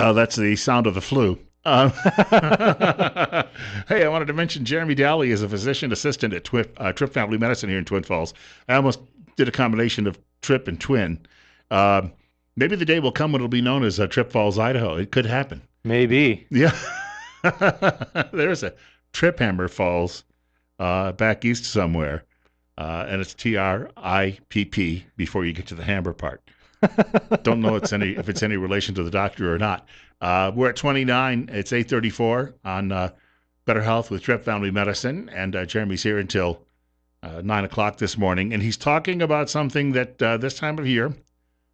Oh, that's the sound of the flu. Hey, I wanted to mention Jeremy Daly is a physician assistant at Tripp Family Medicine here in Twin Falls. I almost did a combination of Tripp and Twin. Uh, Maybe the day will come when it'll be known as Tripp Falls, Idaho. It could happen. Maybe. Yeah. There's a Trip Hammer Falls back east somewhere, and it's Tripp before you get to the Hammer part. Don't know if it's any relation to the doctor or not. We're at 29. It's 8:34 on Better Health with Tripp Family Medicine, and Jeremy's here until 9 o'clock this morning, and he's talking about something that this time of year,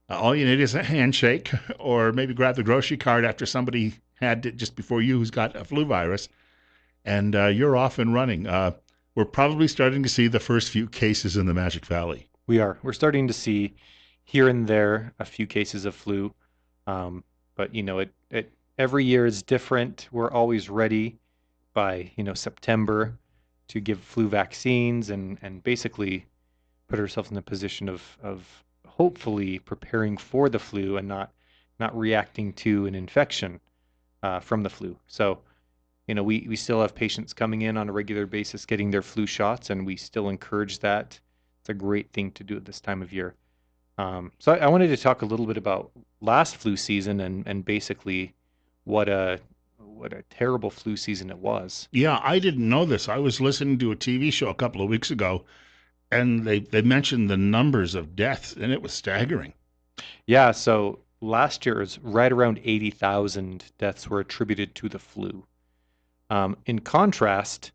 all you need is a handshake, or maybe grab the grocery cart after somebody had it just before you who's got a flu virus, and you're off and running. We're probably starting to see the first few cases in the Magic Valley. We are. We're starting to see here and there a few cases of flu. But it every year is different. We're always ready by, September to give flu vaccines and basically put ourselves in a position of hopefully preparing for the flu and not reacting to an infection from the flu. So, we still have patients coming in on a regular basis getting their flu shots, and we still encourage that. It's a great thing to do at this time of year. So I wanted to talk a little bit about last flu season and basically what a terrible flu season it was. Yeah, I didn't know this. I was listening to a TV show a couple of weeks ago, and they mentioned the numbers of deaths, and it was staggering. Yeah, so last year is right around 80,000 deaths were attributed to the flu. In contrast,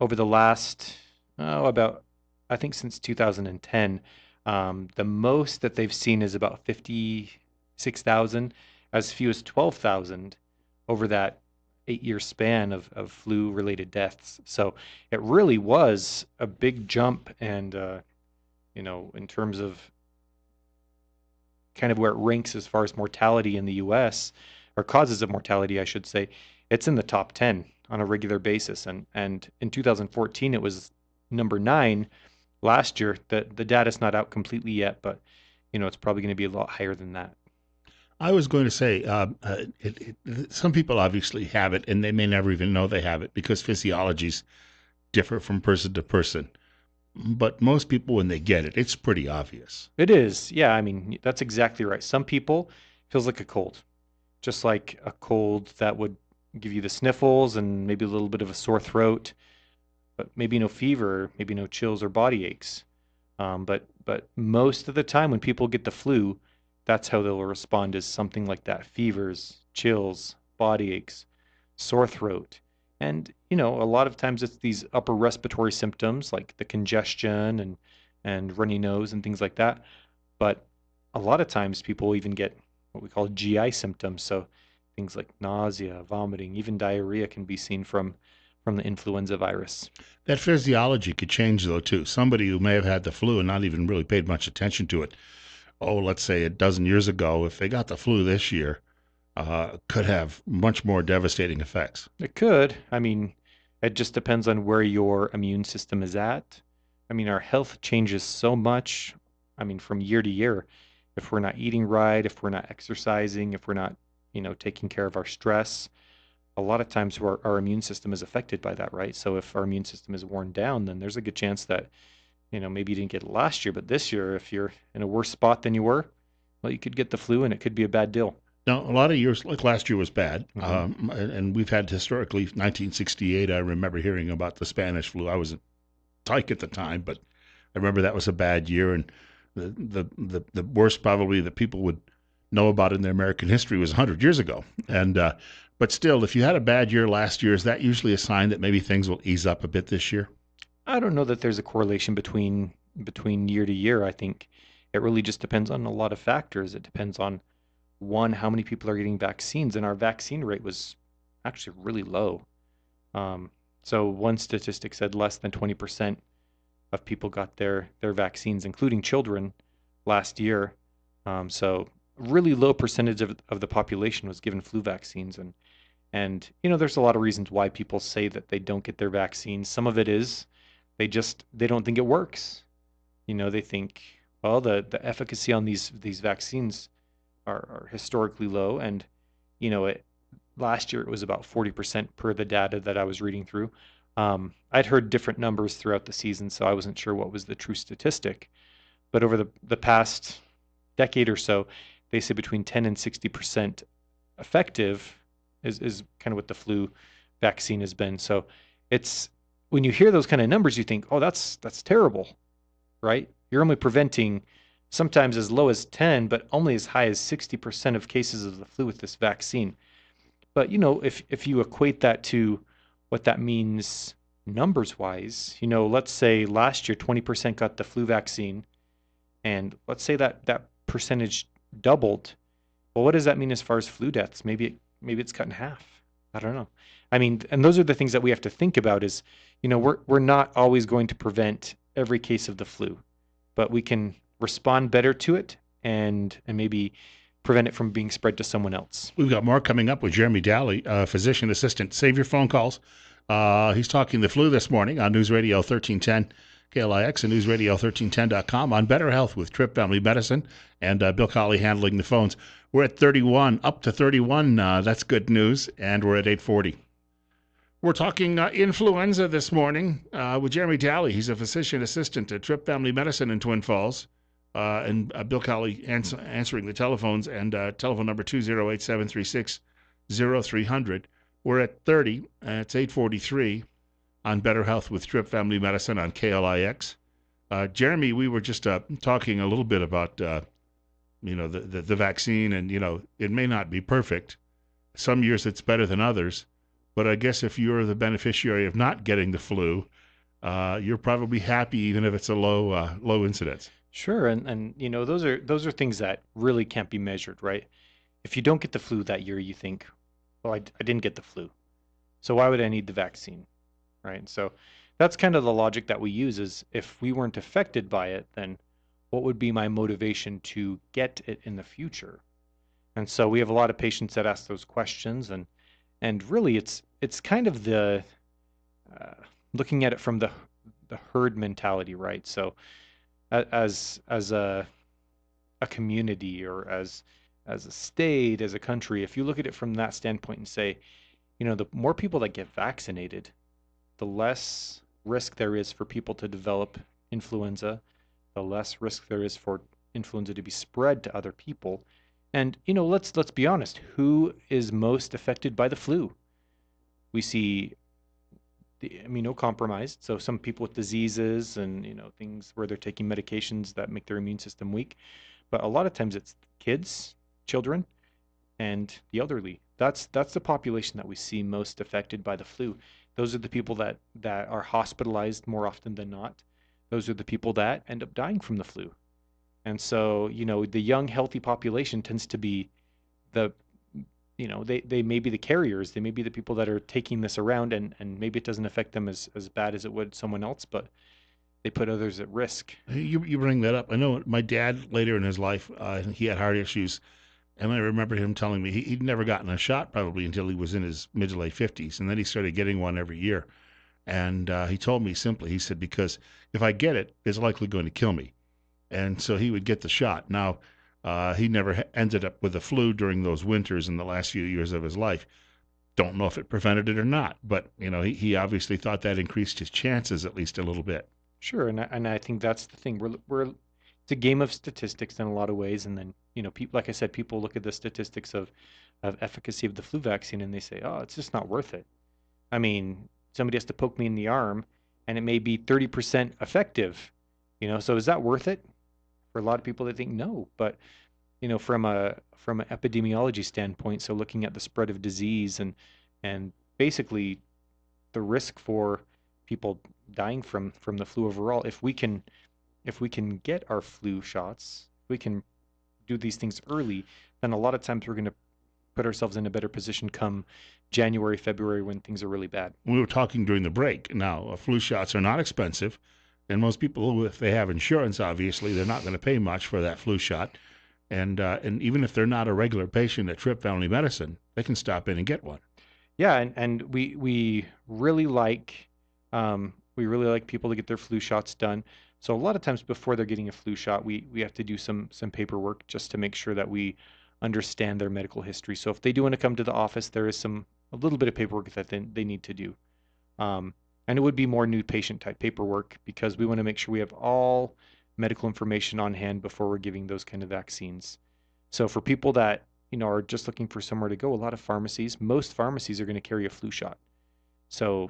over the last, about, I think since 2010, the most that they've seen is about 56,000, as few as 12,000 over that 8-year span of flu-related deaths. So it really was a big jump, and in terms of kind of where it ranks as far as mortality in the U.S., or causes of mortality, I should say, it's in the top 10 on a regular basis. And in 2014, it was number 9. Last year, the data's not out completely yet, but it's probably going to be a lot higher than that. I was going to say, some people obviously have it, and they may never even know they have it because physiologies differ from person to person. But most people, when they get it, it's pretty obvious. It is, yeah. I mean, that's exactly right. Some people feels like a cold, just like a cold that would give you the sniffles and maybe a little bit of a sore throat, but maybe no fever, maybe no chills or body aches. But most of the time when people get the flu, that's how they'll respond is something like that: fevers, chills, body aches, sore throat. And a lot of times it's these upper respiratory symptoms like the congestion and runny nose and things like that. But a lot of times people even get what we call GI symptoms. So things like nausea, vomiting, even diarrhea can be seen from the influenza virus. That physiology could change, though, too. Somebody who may have had the flu and not even really paid much attention to it, oh, let's say a dozen years ago, if they got the flu this year, could have much more devastating effects. It could. I mean, it just depends on where your immune system is at. I mean, our health changes so much. I mean, from year to year. If we're not eating right, if we're not exercising, if we're not, taking care of our stress, a lot of times our immune system is affected by that, right? So if our immune system is worn down, then there's a good chance that, maybe you didn't get it last year, but this year, if you're in a worse spot than you were, well, you could get the flu and it could be a bad deal. Now, a lot of years, like last year was bad, Hmm. and we've had historically 1968. I remember hearing about the Spanish flu. I was a tyke at the time, but I remember that was a bad year, and the worst probably that people would know about in their American history was 100 years ago. And but still, if you had a bad year last year, is that usually a sign that maybe things will ease up a bit this year? I don't know that there's a correlation between year to year. I think it really just depends on a lot of factors. It depends on one, how many people are getting vaccines, and our vaccine rate was actually really low. Um, so one statistic said less than 20% of people got their vaccines, including children, last year. So really low percentage of the population was given flu vaccines, and there's a lot of reasons why people say that they don't get their vaccines. Some of it is they don't think it works. They think, well, the efficacy on these vaccines are historically low, and last year it was about 40% per the data that I was reading through. I'd heard different numbers throughout the season, so I wasn't sure what was the true statistic. But over the past decade or so, they say between 10 and 60% effective is kind of what the flu vaccine has been. So it's when you hear those kind of numbers, you think, oh, that's terrible, right? You're only preventing sometimes as low as 10, but only as high as 60% of cases of the flu with this vaccine. But if you equate that to what that means numbers wise, let's say last year 20% got the flu vaccine, and let's say that percentage doubled. Well, what does that mean as far as flu deaths? Maybe it's cut in half. I don't know. I mean, and those are the things that we have to think about is, we're not always going to prevent every case of the flu, but we can respond better to it and maybe prevent it from being spread to someone else. We've got more coming up with Jeremy Daly, physician assistant. Save your phone calls. He's talking the flu this morning on News Radio 1310 KLIX and newsradio1310.com on Better Health with Tripp Family Medicine and Bill Colley handling the phones. We're at 31, up to 31. That's good news, and we're at 840. We're talking influenza this morning with Jeremy Daly. He's a physician assistant at Tripp Family Medicine in Twin Falls. And Bill Colley answering the telephones, and telephone number 208-736-0300. We're at 30, it's 8:43 on Better Health with Tripp Family Medicine on KLIX. Jeremy, we were just talking a little bit about, the vaccine, and, it may not be perfect. Some years it's better than others, but I guess if you're the beneficiary of not getting the flu, you're probably happy even if it's a low incidence. Sure, and those are things that really can't be measured, right? If you don't get the flu that year, you think, well, I didn't get the flu, so why would I need the vaccine, right? So that's kind of the logic that we use is if we weren't affected by it, then what would be my motivation to get it in the future? And so we have a lot of patients that ask those questions, and really it's kind of the looking at it from the herd mentality, right? So as a community or as a state, as a country, if you look at it from that standpoint and say, the more people that get vaccinated, the less risk there is for people to develop influenza, the less risk there is for influenza to be spread to other people. And let's be honest, who is most affected by the flu? We see the immunocompromised, so some people with diseases and things where they're taking medications that make their immune system weak. But a lot of times it's kids, children, and the elderly. That's the population that we see most affected by the flu. Those are the people that are hospitalized more often than not. Those are the people that end up dying from the flu. And so, the young, healthy population tends to be the they may be the carriers, they may be the people that are taking this around, and maybe it doesn't affect them as bad as it would someone else, but they put others at risk. You bring that up. I know my dad later in his life, he had heart issues, and I remember him telling me he'd never gotten a shot probably until he was in his mid to late 50s, and then he started getting one every year. And he told me simply, he said, because if I get it, it's likely going to kill me. And so he would get the shot. Now, he never ended up with the flu during those winters in the last few years of his life. Don't know if it prevented it or not, but he obviously thought that increased his chances at least a little bit. Sure, and I think that's the thing. We're it's a game of statistics in a lot of ways, and then people, like I said, people look at the statistics of efficacy of the flu vaccine and they say, oh, it's just not worth it. I mean, somebody has to poke me in the arm, and it may be 30% effective. So is that worth it? For a lot of people, they think no, but from an epidemiology standpoint, so looking at the spread of disease and basically the risk for people dying from the flu overall, if we can get our flu shots, if we can do these things early, then a lot of times we're going to put ourselves in a better position come January, February, when things are really bad. We were talking during the break. Now, flu shots are not expensive. And most people, if they have insurance, obviously, they're not going to pay much for that flu shot. And even if they're not a regular patient at Tripp Family Medicine, they can stop in and get one. Yeah, and we really like people to get their flu shots done. So a lot of times before they're getting a flu shot, we have to do some paperwork just to make sure that we understand their medical history. So if they do want to come to the office, there is a little bit of paperwork that they need to do. Um, and it would be more new patient type paperwork because we want to make sure we have all medical information on hand before we're giving those kind of vaccines. So for people that, are just looking for somewhere to go, a lot of pharmacies, most pharmacies are going to carry a flu shot. So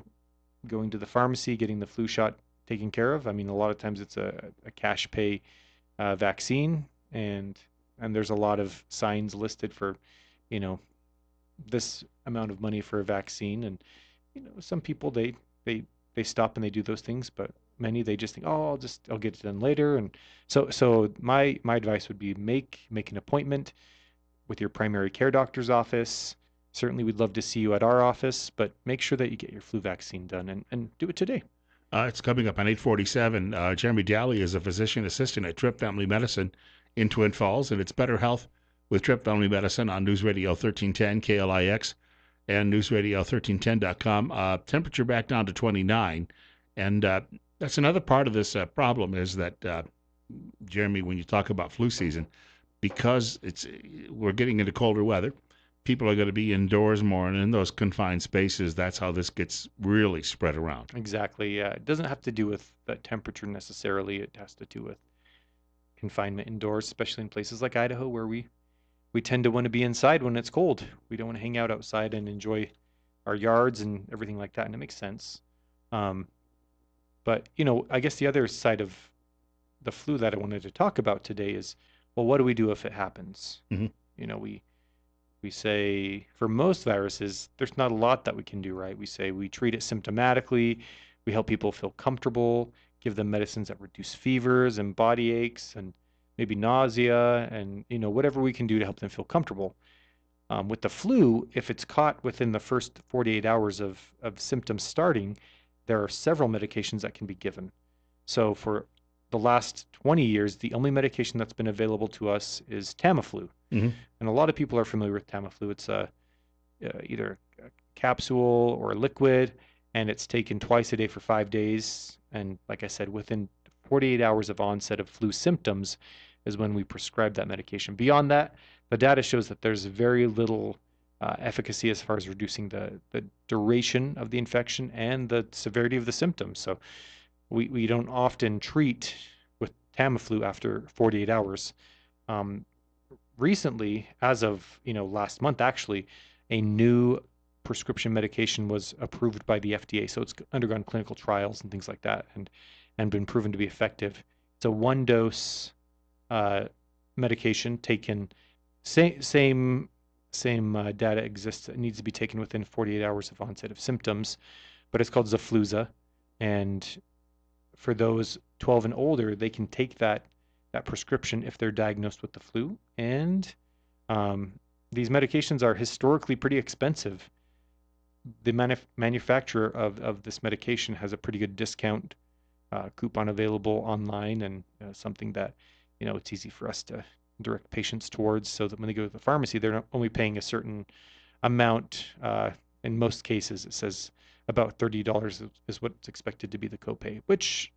going to the pharmacy, getting the flu shot taken care of. I mean, a lot of times it's a cash pay vaccine, and there's a lot of signs listed for, you know, this amount of money for a vaccine. And some people they stop and they do those things, but many they just think, oh, I'll get it done later. And so my advice would be make an appointment with your primary care doctor's office. Certainly, we'd love to see you at our office, but make sure that you get your flu vaccine done and do it today. It's coming up on 8:47. Jeremy Daly is a physician assistant at Tripp Family Medicine in Twin Falls, and it's Better Health with Tripp Family Medicine on News Radio 1310 KLIX and newsradio1310.com. Temperature back down to 29, and that's another part of this problem is that, Jeremy, when you talk about flu season, because we're getting into colder weather, people are going to be indoors more and in those confined spaces. That's how this gets really spread around. Exactly. Yeah. It doesn't have to do with the temperature necessarily. It has to do with confinement indoors, especially in places like Idaho where we tend to want to be inside when it's cold. We don't want to hang out outside and enjoy our yards and everything like that. And it makes sense. But, I guess the other side of the flu that I wanted to talk about today is, well, what do we do if it happens? Mhm. We say for most viruses, there's not a lot that we can do, right? We say we treat it symptomatically, we help people feel comfortable, give them medicines that reduce fevers and body aches and maybe nausea and whatever we can do to help them feel comfortable. With the flu, if it's caught within the first 48 hours of symptoms starting, there are several medications that can be given. So for the last 20 years, the only medication that's been available to us is Tamiflu. Mm-hmm. And a lot of people are familiar with Tamiflu. It's either a capsule or a liquid, and it's taken twice a day for 5 days. And like I said, within 48 hours of onset of flu symptoms is when we prescribe that medication. Beyond that, the data shows that there's very little efficacy as far as reducing the duration of the infection and the severity of the symptoms. So we don't often treat with Tamiflu after 48 hours. Recently, as of last month, actually, a new prescription medication was approved by the FDA. So it's undergone clinical trials and things like that, and been proven to be effective. It's a one-dose medication taken. Same data exists. It needs to be taken within 48 hours of onset of symptoms, but it's called Xofluza, and for those 12 and older, they can take that prescription if they're diagnosed with the flu. And these medications are historically pretty expensive. The manufacturer of this medication has a pretty good discount coupon available online, and something that it's easy for us to direct patients towards, so that when they go to the pharmacy, they're not only paying a certain amount. In most cases, it says about $30 is what's expected to be the copay, which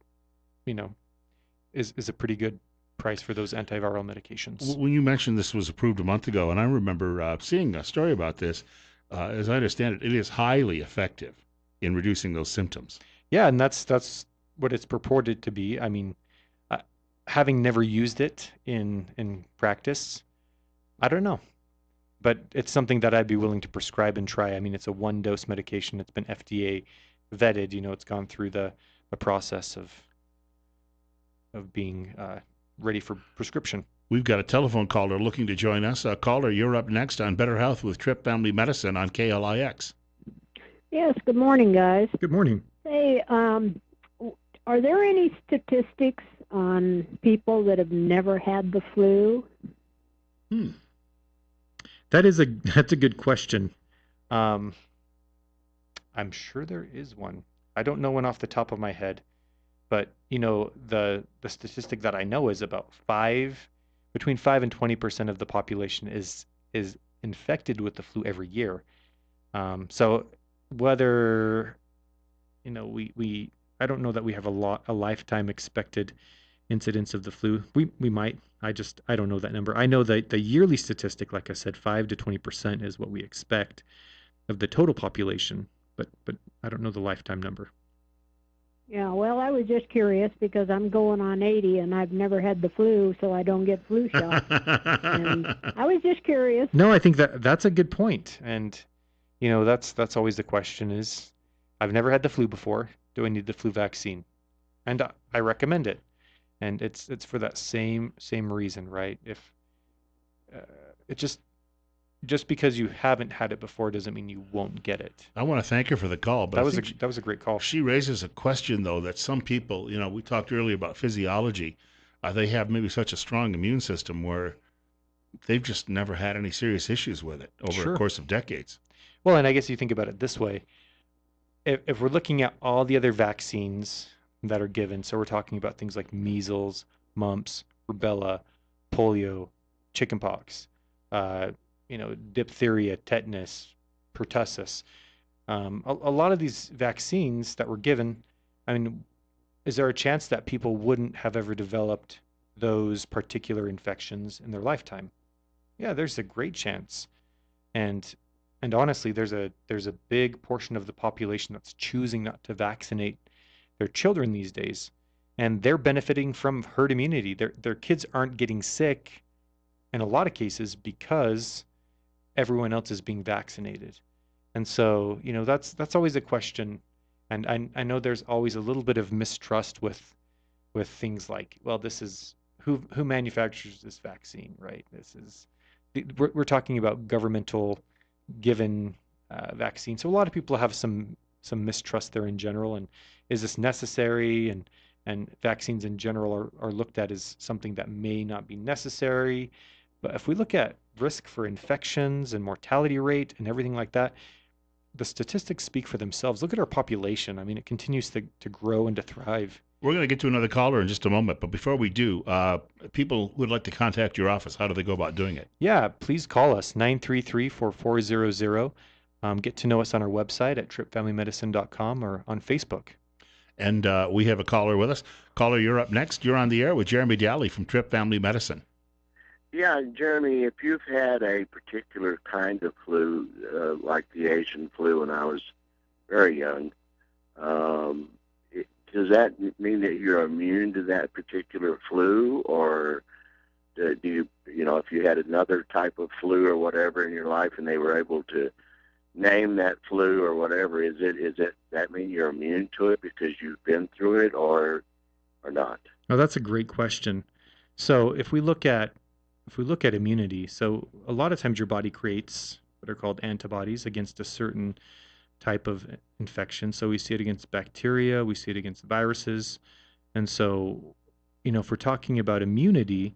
is a pretty good price for those antiviral medications. When you mentioned this was approved a month ago, and I remember seeing a story about this, as I understand it, it is highly effective in reducing those symptoms. Yeah, and that's what it's purported to be. I mean, having never used it in practice, I don't know. But it's something that I'd be willing to prescribe and try. I mean, it's a one-dose medication. It's been FDA vetted. It's gone through the process of being ready for prescription. We've got a telephone caller looking to join us. Caller, you're up next on Better Health with Tripp Family Medicine on KLIX. Yes, good morning, guys. Good morning. Hey, are there any statistics on people that have never had the flu? That's a good question. I'm sure there is one. I don't know one off the top of my head, but the statistic that I know is about between 5 and 20% of the population is infected with the flu every year. So whether I don't know that we have a lifetime expected incidence of the flu. We might. I don't know that number. I know that the yearly statistic, like I said, 5 to 20% is what we expect of the total population, but I don't know the lifetime number. Yeah, well, I was just curious because I'm going on 80 and I've never had the flu, so I don't get flu shots. And I was just curious. No, I think that's a good point. And that's always the question is, I've never had the flu before. Do I need the flu vaccine? And I recommend it. And it's for that same reason, right? If it just because you haven't had it before doesn't mean you won't get it. I want to thank her for the call, but that was a great call. She raises a question though that some people, we talked earlier about physiology. They have maybe such a strong immune system where they've just never had any serious issues with it over a course of decades. Well, and I guess you think about it this way. If we're looking at all the other vaccines that are given, so we're talking about things like measles, mumps, rubella, polio, chickenpox, diphtheria, tetanus, pertussis. A lot of these vaccines that were given, I mean, is there a chance that people wouldn't have ever developed those particular infections in their lifetime? Yeah, there's a great chance. And honestly, there's a big portion of the population that's choosing not to vaccinate their children these days, and they're benefiting from herd immunity. Their kids aren't getting sick in a lot of cases because everyone else is being vaccinated. And so, that's always a question. And I know there's always a little bit of mistrust with things like, well, this is who manufactures this vaccine, right? We're talking about governmental given vaccine. So a lot of people have some mistrust there in general. And is this necessary? And vaccines in general are looked at as something that may not be necessary. But if we look at risk for infections and mortality rate and everything like that, the statistics speak for themselves. Look at our population. I mean, it continues to grow and to thrive. We're going to get to another caller in just a moment, but before we do, people who would like to contact your office, how do they go about doing it? Yeah, please call us, 933-4400. Get to know us on our website at trippfamilymedicine.com or on Facebook. And we have a caller with us. Caller, you're up next. You're on the air with Jeremy Daly from Tripp Family Medicine. Yeah, Jeremy, if you've had a particular kind of flu, like the Asian flu when I was very young, does that mean that you're immune to that particular flu, or do you, if you had another type of flu or whatever in your life and they were able to name that flu or whatever, is it that mean you're immune to it because you've been through it, or not? Oh, that's a great question. So if we look at immunity, so a lot of times your body creates what are called antibodies against a certain type of infection. So we see it against bacteria, we see it against viruses. And so, if we're talking about immunity,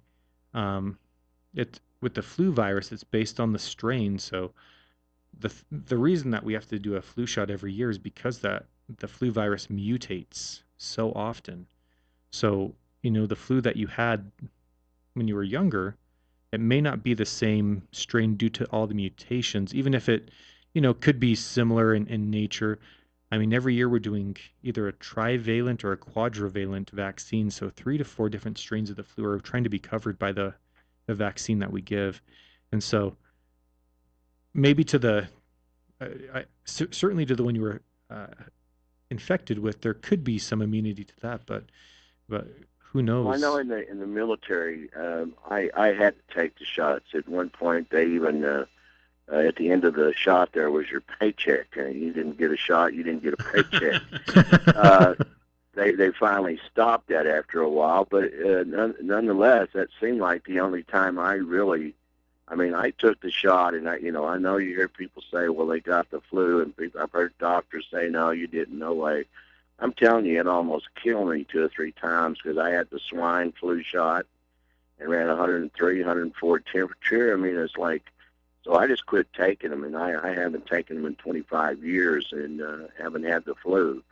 with the flu virus, it's based on the strain. So the reason that we have to do a flu shot every year is because that the flu virus mutates so often. So, the flu that you had when you were younger, it may not be the same strain due to all the mutations, even if it, could be similar in nature. I mean, every year we're doing either a trivalent or a quadrivalent vaccine. So 3 to 4 different strains of the flu are trying to be covered by the vaccine that we give. And so maybe to certainly to the one you were infected with, there could be some immunity to that, but who knows? Well, I know in the military, I had to take the shots. At one point, they even at the end of the shot there was your paycheck. You didn't get a shot, you didn't get a paycheck. They finally stopped that after a while, but nonetheless, that seemed like the only time I took the shot, and I know you hear people say, well, they got the flu, and I've heard doctors say, no, you didn't, no way. I'm telling you, it almost killed me 2 or 3 times because I had the swine flu shot and ran 103, 104 temperature. I mean, it's like, so I just quit taking them, and I haven't taken them in 25 years and haven't had the flu.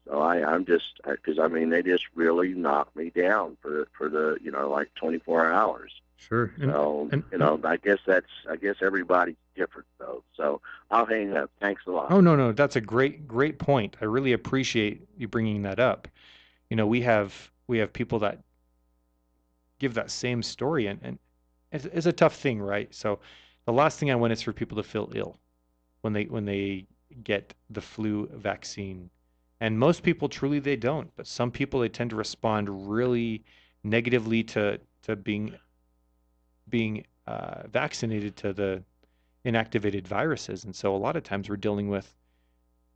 So I'm just, because they just really knocked me down for the like 24 hours. Sure. I guess everybody's different though. So I'll hang up. Thanks a lot. Oh, no, that's a great point. I really appreciate you bringing that up. We have people that give that same story, and it's a tough thing, right? So the last thing I want is for people to feel ill when they get the flu vaccine. And most people truly they don't, but some people they tend to respond really negatively to being vaccinated to the inactivated viruses. And so a lot of times we're dealing with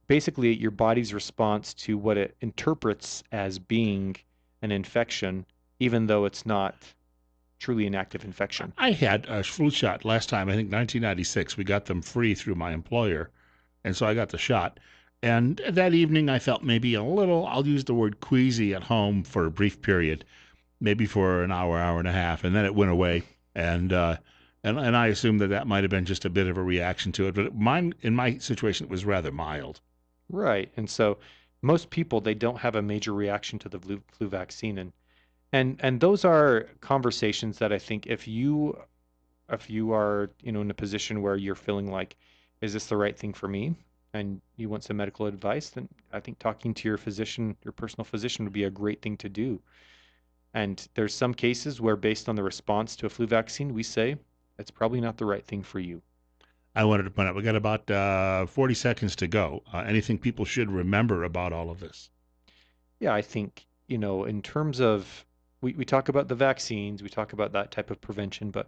basically your body's response to what it interprets as being an infection, even though it's not truly an active infection. I had a flu shot last time, I think 1996. We got them free through my employer, and so I got the shot. And that evening, I felt maybe a little, I'll use the word queasy at home for a brief period, maybe for an hour, hour and a half, and then it went away. And I assume that might have been just a bit of a reaction to it. But in my situation, it was rather mild. Right. And so most people they don't have a major reaction to the flu vaccine, and those are conversations that I think if you are, in a position where you're feeling like, is this the right thing for me? And you want some medical advice, then I think talking to your physician, your personal physician, would be a great thing to do. And there's some cases where based on the response to a flu vaccine, we say it's probably not the right thing for you. I wanted to point out we got about 40 seconds to go. Anything people should remember about all of this? Yeah, I think, in terms of, we talk about the vaccines, we talk about that type of prevention, but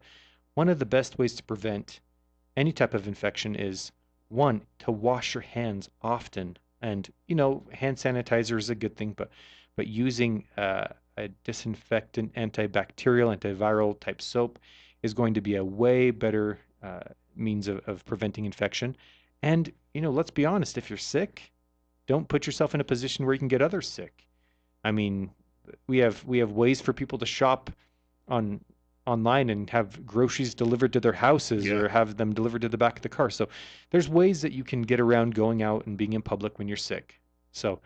one of the best ways to prevent any type of infection is, one, to wash your hands often. And, hand sanitizer is a good thing, but using a disinfectant, antibacterial, antiviral type soap is going to be a way better means of preventing infection. And, let's be honest, if you're sick, don't put yourself in a position where you can get others sick. I mean, we have ways for people to shop online and have groceries delivered to their houses or have them delivered to the back of the car. So there's ways that you can get around going out and being in public when you're sick. So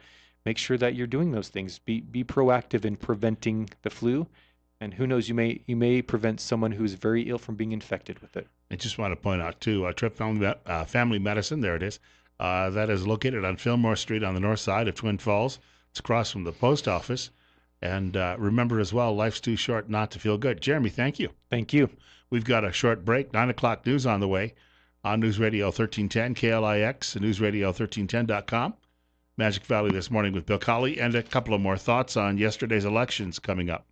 make sure that you're doing those things. Be proactive in preventing the flu. And who knows, you may prevent someone who's very ill from being infected with it. I just want to point out, too, Tripp Family Medicine, there it is. That is located on Fillmore Street on the north side of Twin Falls. It's across from the post office. And remember as well, life's too short not to feel good. Jeremy, thank you. Thank you. We've got a short break, 9 o'clock news on the way on News Radio 1310, KLIX, newsradio1310.com. Magic Valley This Morning with Bill Colley, and a couple of more thoughts on yesterday's elections coming up.